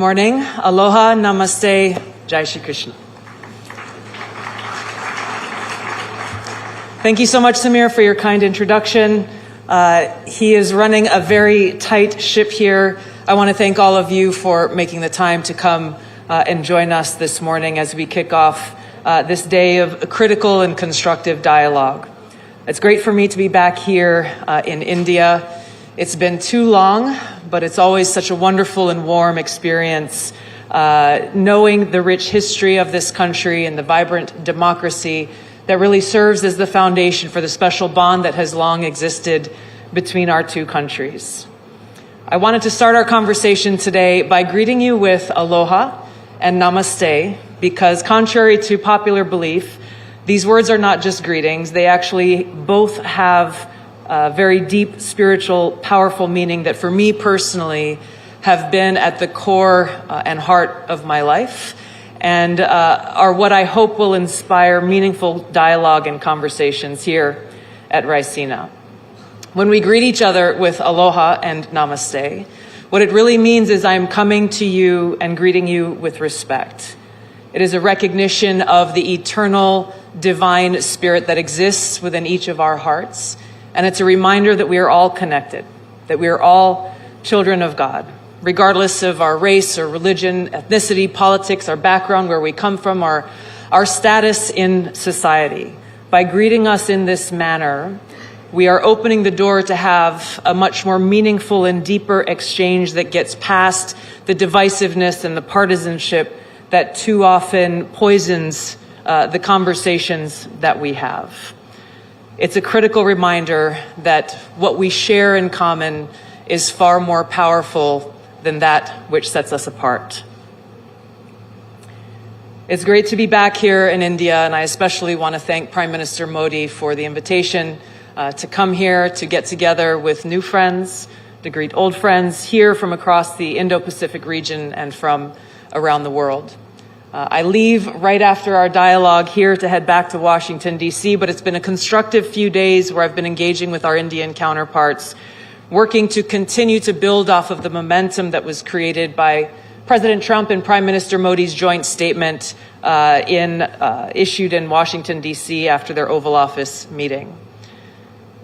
Morning. Aloha, namaste, Jai Shri Krishna. Thank you so much, Samir, for your kind introduction. He is running a very tight ship here. I want to thank all of you for making the time to come and join us this morning as we kick off this day of critical and constructive dialogue. It's great for me to be back here in India. It's been too long, but it's always such a wonderful and warm experience knowing the rich history of this country and the vibrant democracy that really serves as the foundation for the special bond that has long existed between our two countries. I wanted to start our conversation today by greeting you with aloha and namaste, because contrary to popular belief, these words are not just greetings. They actually both have very deep, spiritual, powerful meaning that for me personally have been at the core and heart of my life and are what I hope will inspire meaningful dialogue and conversations here at Raisina. When we greet each other with aloha and namaste, what it really means is I'm coming to you and greeting you with respect. It is a recognition of the eternal, divine spirit that exists within each of our hearts. And it's a reminder that we are all connected, that we are all children of God, regardless of our race or religion, ethnicity, politics, our background, where we come from, our status in society. By greeting us in this manner, we are opening the door to have a much more meaningful and deeper exchange that gets past the divisiveness and the partisanship that too often poisons the conversations that we have. It's a critical reminder that what we share in common is far more powerful than that which sets us apart. It's great to be back here in India, and I especially want to thank Prime Minister Modi for the invitation to come here, to get together with new friends, to greet old friends here from across the Indo-Pacific region and from around the world. I leave right after our dialogue here to head back to Washington, D.C., but it's been a constructive few days where I've been engaging with our Indian counterparts, working to continue to build off of the momentum that was created by President Trump and Prime Minister Modi's joint statement issued in Washington, D.C. after their Oval Office meeting.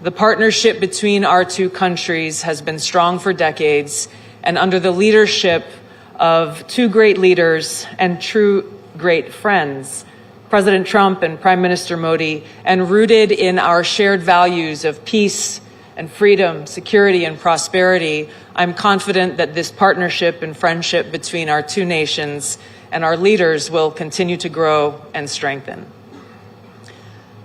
The partnership between our two countries has been strong for decades, and under the leadership of two great leaders and true great friends, President Trump and Prime Minister Modi, and rooted in our shared values of peace and freedom, security and prosperity, I'm confident that this partnership and friendship between our two nations and our leaders will continue to grow and strengthen.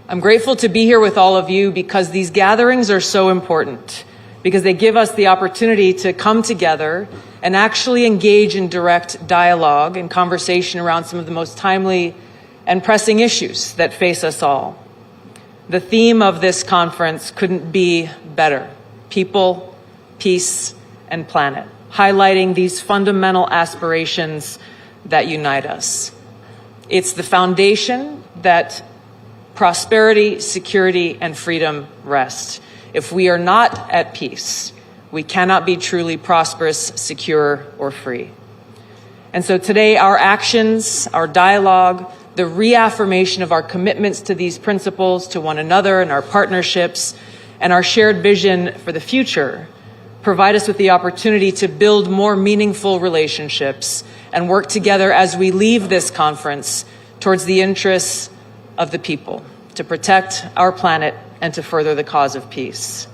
I'm grateful to be here with all of you because these gatherings are so important, because they give us the opportunity to come together and actually engage in direct dialogue and conversation around some of the most timely and pressing issues that face us all. The theme of this conference couldn't be better: people, peace, and planet, highlighting these fundamental aspirations that unite us. It's the foundation that prosperity, security, and freedom rest. If we are not at peace, we cannot be truly prosperous, secure, or free. And so today, our actions, our dialogue, the reaffirmation of our commitments to these principles, to one another and our partnerships, and our shared vision for the future provide us with the opportunity to build more meaningful relationships and work together as we leave this conference towards the interests of the people, to protect our planet and to further the cause of peace.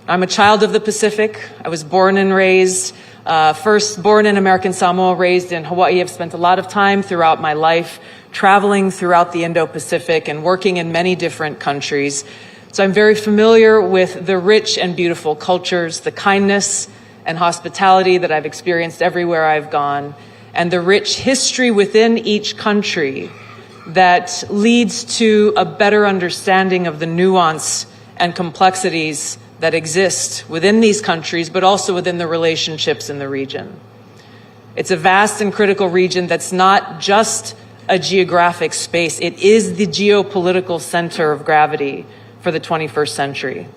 I'm a child of the Pacific. I was born and raised, first born in American Samoa, raised in Hawaii. I've spent a lot of time throughout my life traveling throughout the Indo-Pacific and working in many different countries. So I'm very familiar with the rich and beautiful cultures, the kindness and hospitality that I've experienced everywhere I've gone, and the rich history within each country that leads to a better understanding of the nuance and complexities that exist within these countries, but also within the relationships in the region. It's a vast and critical region that's not just a geographic space. It is the geopolitical center of gravity for the 21st century.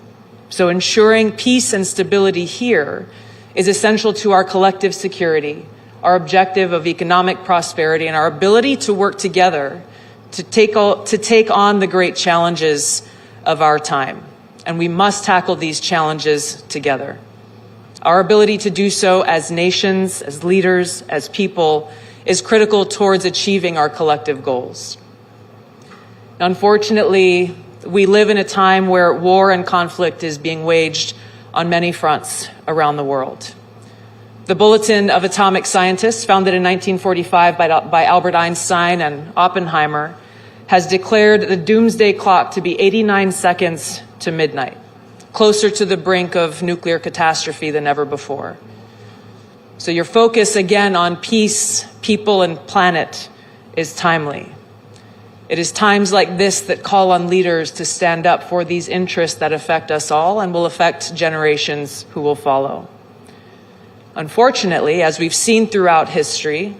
So ensuring peace and stability here is essential to our collective security, our objective of economic prosperity, and our ability to work together to take on the great challenges of our time. And we must tackle these challenges together. Our ability to do so as nations, as leaders, as people, is critical towards achieving our collective goals. Unfortunately, we live in a time where war and conflict is being waged on many fronts around the world. The Bulletin of Atomic Scientists, founded in 1945 by Albert Einstein and Oppenheimer, has declared the doomsday clock to be 89 seconds to midnight, closer to the brink of nuclear catastrophe than ever before. So your focus again on peace, people, and planet is timely. It is times like this that call on leaders to stand up for these interests that affect us all and will affect generations who will follow. Unfortunately, as we've seen throughout history,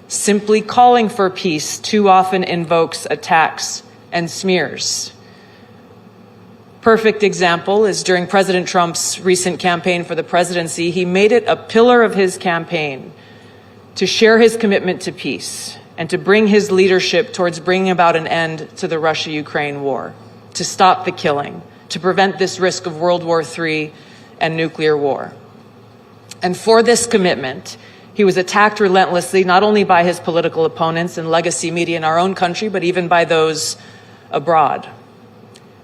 simply calling for peace too often invokes attacks and smears. Perfect example is during President Trump's recent campaign for the presidency, he made it a pillar of his campaign to share his commitment to peace and to bring his leadership towards bringing about an end to the Russia-Ukraine war, to stop the killing, to prevent this risk of World War III and nuclear war. And for this commitment, he was attacked relentlessly, not only by his political opponents and legacy media in our own country, but even by those abroad.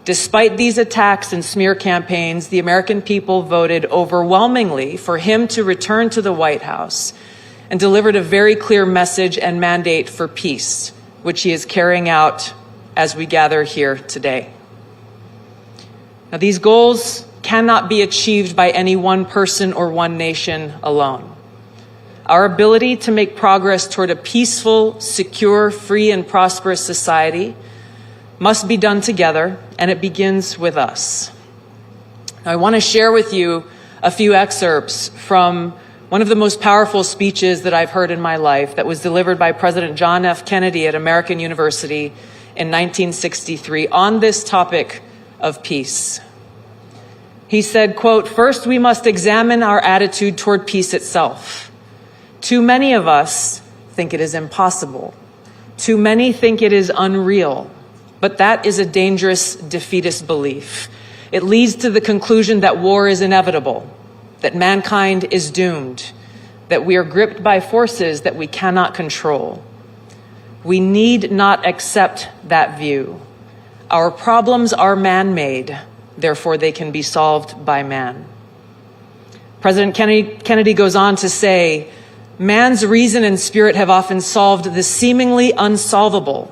Despite these attacks and smear campaigns, the American people voted overwhelmingly for him to return to the White House and delivered a very clear message and mandate for peace, which he is carrying out as we gather here today. Now, these goals cannot be achieved by any one person or one nation alone. Our ability to make progress toward a peaceful, secure, free, and prosperous society must be done together, and it begins with us. Now, I want to share with you a few excerpts from one of the most powerful speeches that I've heard in my life that was delivered by President John F. Kennedy at American University in 1963 on this topic of peace. He said, quote, "First, we must examine our attitude toward peace itself. Too many of us think it is impossible. Too many think it is unreal. But that is a dangerous defeatist belief. It leads to the conclusion that war is inevitable, that mankind is doomed, that we are gripped by forces that we cannot control. We need not accept that view. Our problems are man-made, therefore they can be solved by man." President Kennedy goes on to say, "Man's reason and spirit have often solved the seemingly unsolvable,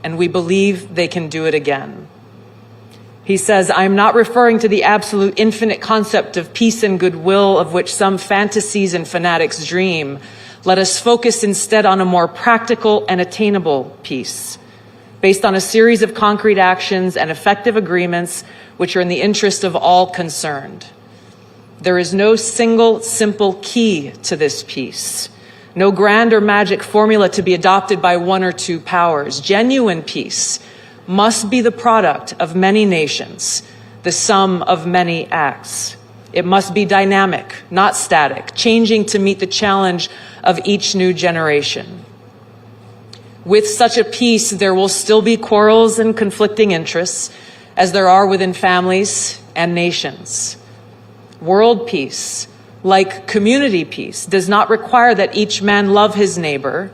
and we believe they can do it again." He says, "I am not referring to the absolute infinite concept of peace and goodwill of which some fantasies and fanatics dream. Let us focus instead on a more practical and attainable peace, based on a series of concrete actions and effective agreements which are in the interest of all concerned. There is no single simple key to this peace. No grand or magic formula to be adopted by one or two powers. Genuine peace must be the product of many nations, the sum of many acts. It must be dynamic, not static, changing to meet the challenge of each new generation. With such a peace, there will still be quarrels and conflicting interests, as there are within families and nations. World peace, like community peace, does not require that each man love his neighbor.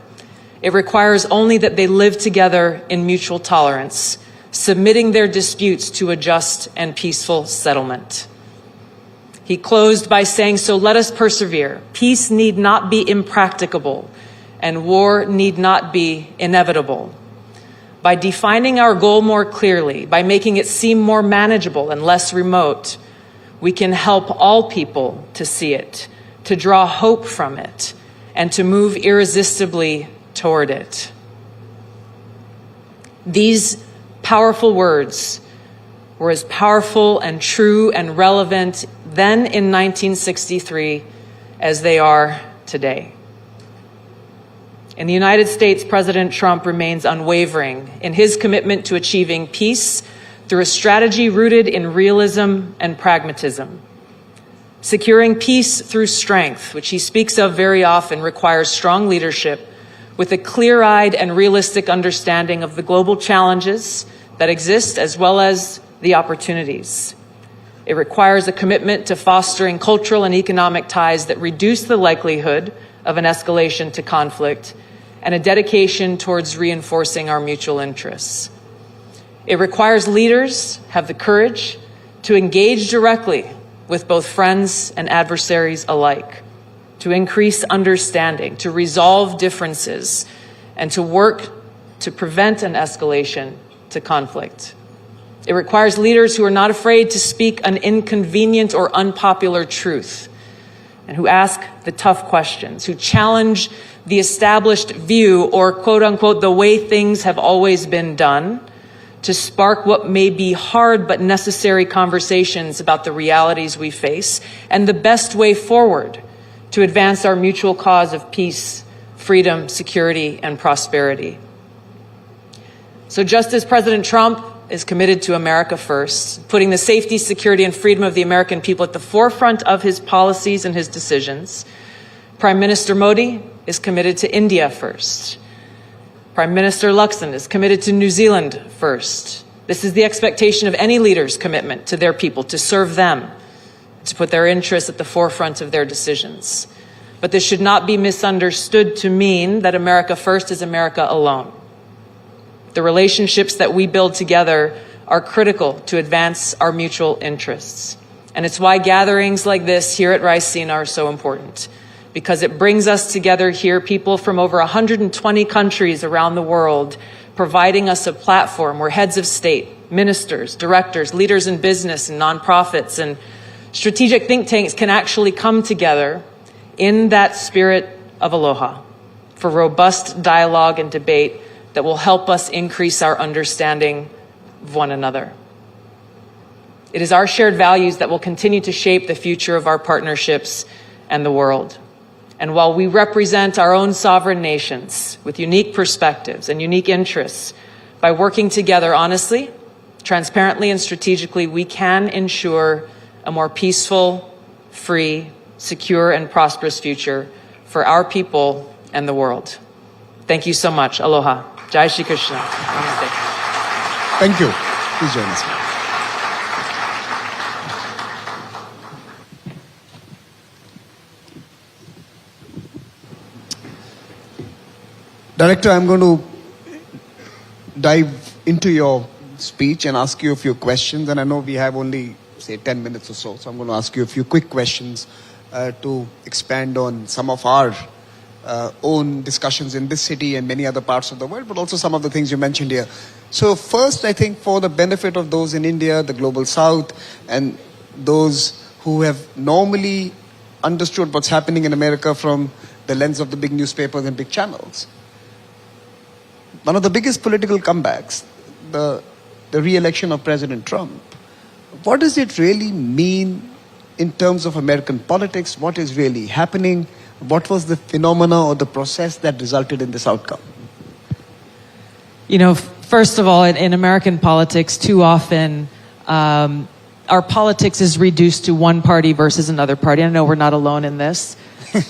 It requires only that they live together in mutual tolerance, submitting their disputes to a just and peaceful settlement." He closed by saying, "So let us persevere. Peace need not be impracticable, and war need not be inevitable. By defining our goal more clearly, by making it seem more manageable and less remote, we can help all people to see it, to draw hope from it, and to move irresistibly toward it." These powerful words were as powerful and true and relevant then in 1963 as they are today. In the United States, President Trump remains unwavering in his commitment to achieving peace through a strategy rooted in realism and pragmatism. Securing peace through strength, which he speaks of very often, requires strong leadership with a clear-eyed and realistic understanding of the global challenges that exist as well as the opportunities. It requires a commitment to fostering cultural and economic ties that reduce the likelihood of an escalation to conflict, and a dedication towards reinforcing our mutual interests. It requires leaders have the courage to engage directly with both friends and adversaries alike, to increase understanding, to resolve differences, and to work to prevent an escalation to conflict. It requires leaders who are not afraid to speak an inconvenient or unpopular truth, and who ask the tough questions, who challenge the established view or, quote unquote, the way things have always been done, to spark what may be hard but necessary conversations about the realities we face and the best way forward to advance our mutual cause of peace, freedom, security, and prosperity. So just as President Trump is committed to America first, putting the safety, security, and freedom of the American people at the forefront of his policies and his decisions, Prime Minister Modi is committed to India first. Prime Minister Luxon is committed to New Zealand first. This is the expectation of any leader's commitment to their people, to serve them, to put their interests at the forefront of their decisions. But this should not be misunderstood to mean that America first is America alone. The relationships that we build together are critical to advance our mutual interests. And it's why gatherings like this here at Raisina are so important, because it brings us together here, people from over 120 countries around the world, providing us a platform where heads of state, ministers, directors, leaders in business and nonprofits and strategic think tanks can actually come together in that spirit of aloha for robust dialogue and debate that will help us increase our understanding of one another. It is our shared values that will continue to shape the future of our partnerships and the world. And while we represent our own sovereign nations with unique perspectives and unique interests, by working together honestly, transparently, and strategically, we can ensure a more peaceful, free, secure, and prosperous future for our people and the world. Thank you so much. Aloha. Jai Shri Krishna. Namaste. Thank you. Please join us. Director, I'm going to dive into your speech and ask you a few questions. And I know we have only, say, 10 minutes or so. So I'm going to ask you a few quick questions to expand on some of our own discussions in this city and many other parts of the world, but also some of the things you mentioned here. So first, I think for the benefit of those in India, the Global South, and those who have normally understood what's happening in America from the lens of the big newspapers and big channels, one of the biggest political comebacks, the re-election of President Trump, what does it really mean in terms of American politics? What is really happening? What was the phenomena or the process that resulted in this outcome? You know, first of all, in American politics, too often our politics is reduced to one party versus another party. I know we're not alone in this,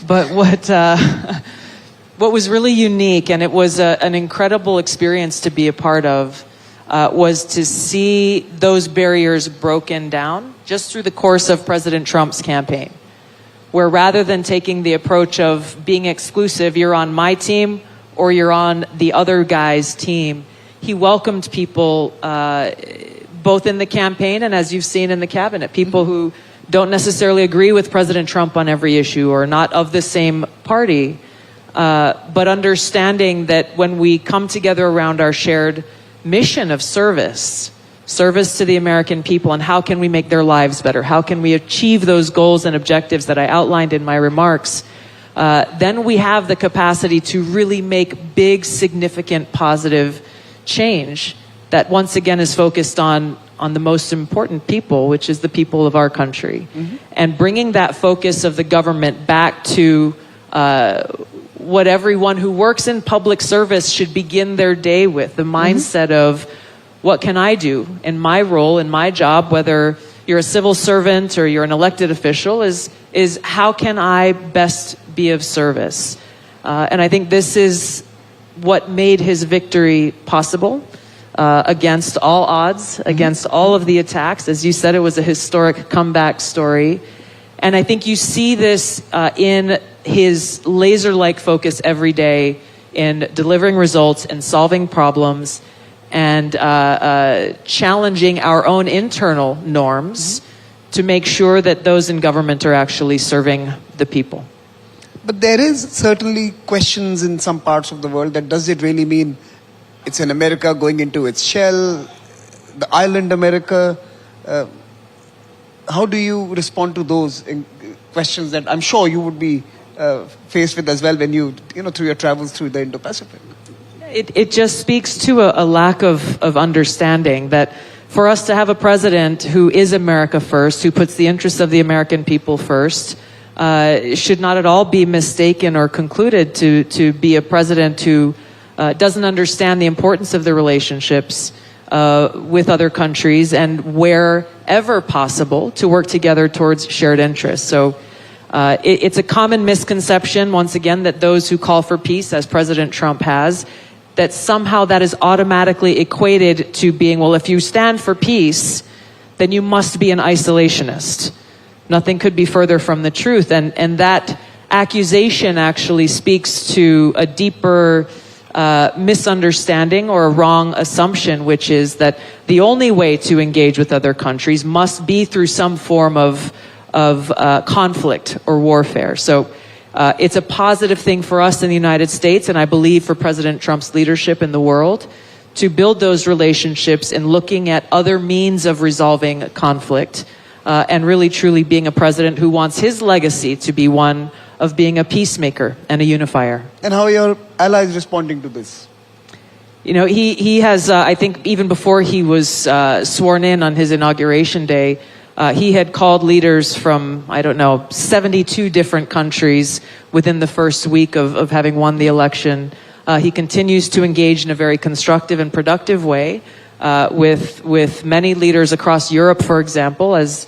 but what was really unique, and it was an incredible experience to be a part of, was to see those barriers broken down just through the course of President Trump's campaign, where rather than taking the approach of being exclusive, you're on my team or you're on the other guy's team, he welcomed people both in the campaign and, as you've seen, in the cabinet, people who don't necessarily agree with President Trump on every issue or not of the same party, but understanding that when we come together around our shared mission of service to the American people, and how can we make their lives better? How can we achieve those goals and objectives that I outlined in my remarks? Then we have the capacity to really make big, significant, positive change that once again is focused on the most important people, which is the people of our country. Mm-hmm. And bringing that focus of the government back to what everyone who works in public service should begin their day with, the mindset of, what can I do in my role, in my job, whether you're a civil servant or you're an elected official is how can I best be of service? And I think this is what made his victory possible. Against all odds, against all of the attacks. As you said, it was a historic comeback story. And I think you see this in his laser-like focus every day in delivering results and solving problems and challenging our own internal norms to make sure that those in government are actually serving the people. But there is certainly questions in some parts of the world that does it really mean it's an America going into its shell, the island America. How do you respond to those questions that I'm sure you would be faced with as well when you through your travels through the Indo-Pacific? It just speaks to a lack of understanding that for us to have a president who is America first, who puts the interests of the American people first, should not at all be mistaken or concluded to be a president who doesn't understand the importance of the relationships with other countries and wherever possible to work together towards shared interests. So it's a common misconception, once again, that those who call for peace, as President Trump has, that somehow that is automatically equated to being, well, if you stand for peace, then you must be an isolationist. Nothing could be further from the truth. And that accusation actually speaks to a deeper misunderstanding or a wrong assumption, which is that the only way to engage with other countries must be through some form of conflict or warfare. So it's a positive thing for us in the United States, and I believe for President Trump's leadership in the world, to build those relationships and looking at other means of resolving conflict, and really truly being a president who wants his legacy to be one of being a peacemaker and a unifier. And how are your allies responding to this? You know, he has, I think even before he was sworn in on his inauguration day, he had called leaders from, 72 different countries within the first week of having won the election. He continues to engage in a very constructive and productive way with many leaders across Europe, for example, as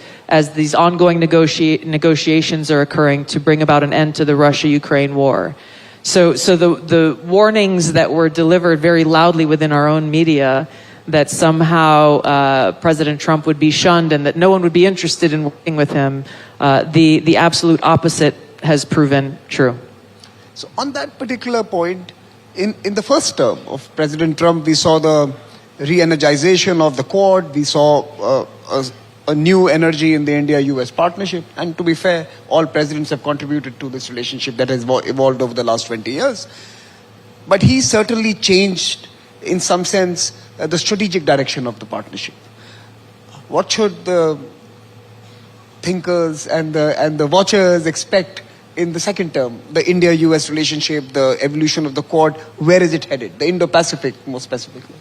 these ongoing negotiations are occurring to bring about an end to the Russia-Ukraine war. So the warnings that were delivered very loudly within our own media that somehow President Trump would be shunned and that no one would be interested in working with him, the absolute opposite has proven true. So on that particular point, in the first term of President Trump, we saw the re-energization of the Quad. We saw a new energy in the India-US partnership. And to be fair, all presidents have contributed to this relationship that has evolved over the last 20 years. But he certainly changed, in some sense, the strategic direction of the partnership. What should the thinkers and the watchers expect in the second term? The India-US relationship, the evolution of the Quad, where is it headed? The Indo-Pacific, more specifically.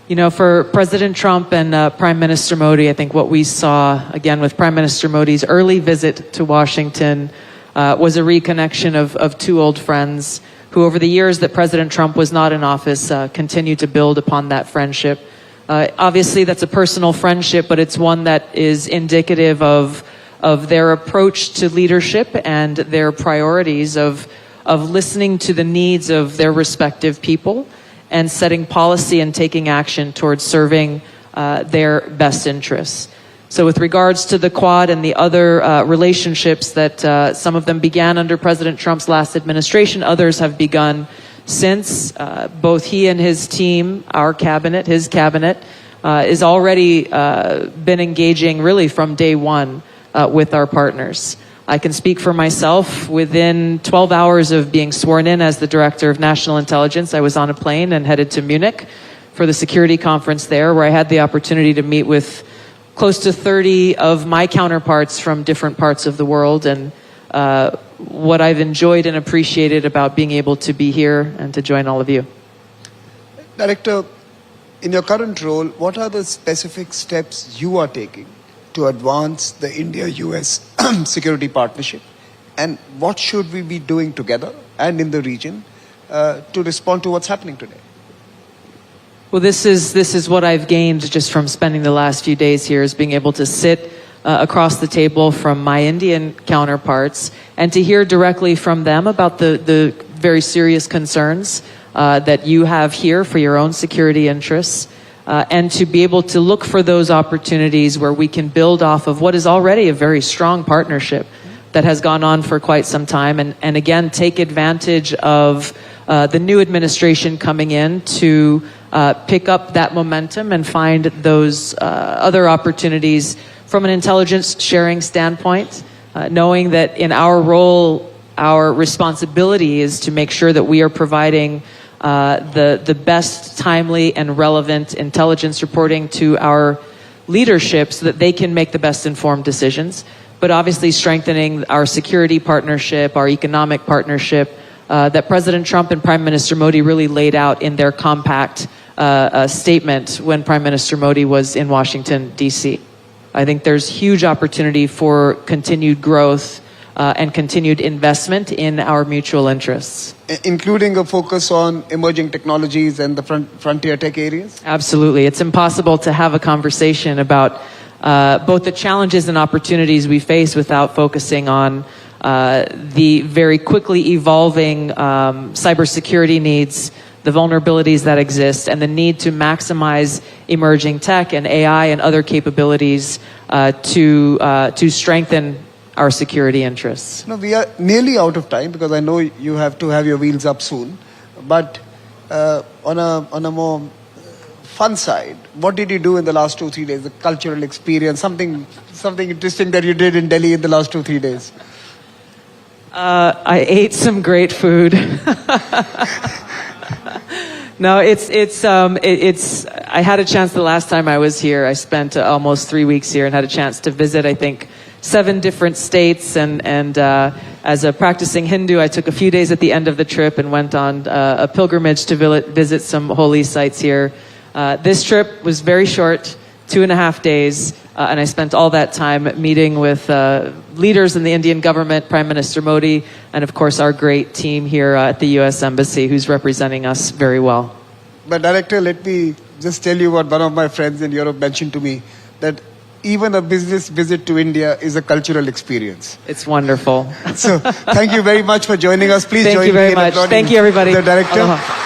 You know, for President Trump and Prime Minister Modi, I think what we saw, again, with Prime Minister Modi's early visit to Washington was a reconnection of two old friends who, over the years that President Trump was not in office, continued to build upon that friendship. Obviously, that's a personal friendship, but it's one that is indicative of their approach to leadership and their priorities of listening to the needs of their respective people and setting policy and taking action towards serving their best interests. So with regards to the Quad and the other relationships that some of them began under President Trump's last administration, others have begun since. Both he and his team, our cabinet, his cabinet, is already been engaging really from day one with our partners. I can speak for myself. Within 12 hours of being sworn in as the Director of National Intelligence, I was on a plane and headed to Munich for the security conference there, where I had the opportunity to meet with close to 30 of my counterparts from different parts of the world. And what I've enjoyed and appreciated about being able to be here and to join all of you. Director, in your current role, what are the specific steps you are taking to advance the India-US security partnership? And what should we be doing together and in the region to respond to what's happening today? Well, this is what I've gained just from spending the last few days here, is being able to sit across the table from my Indian counterparts and to hear directly from them about the very serious concerns that you have here for your own security interests, and to be able to look for those opportunities where we can build off of what is already a very strong partnership that has gone on for quite some time, and again, take advantage of the new administration coming in to pick up that momentum and find those other opportunities from an intelligence sharing standpoint, knowing that in our role, our responsibility is to make sure that we are providing the best, timely, and relevant intelligence reporting to our leadership so that they can make the best informed decisions, but obviously strengthening our security partnership, our economic partnership, that President Trump and Prime Minister Modi really laid out in their compact statement when Prime Minister Modi was in Washington, D.C. I think there's huge opportunity for continued growth and continued investment in our mutual interests. Including a focus on emerging technologies and the frontier tech areas? Absolutely. It's impossible to have a conversation about both the challenges and opportunities we face without focusing on the very quickly evolving cybersecurity needs, the vulnerabilities that exist, and the need to maximize emerging tech and AI and other capabilities to strengthen our security interests. No, we are nearly out of time because I know you have to have your wheels up soon. But on a more fun side, what did you do in the last 2-3 days? The cultural experience, something interesting that you did in Delhi in the last 2-3 days? I ate some great food. No, I had a chance the last time I was here. I spent almost 3 weeks here and had a chance to visit, I think, 7 different states. And as a practicing Hindu, I took a few days at the end of the trip and went on a pilgrimage to visit some holy sites here. This trip was very short, 2.5 days. And I spent all that time meeting with leaders in the Indian government, Prime Minister Modi, and of course our great team here at the U.S. Embassy, who's representing us very well. But Director, let me just tell you what one of my friends in Europe mentioned to me, that even a business visit to India is a cultural experience. It's wonderful. So thank you very much for joining us. Please Thank join you very me in much. applauding Thank you, everybody. the Director. Aloha.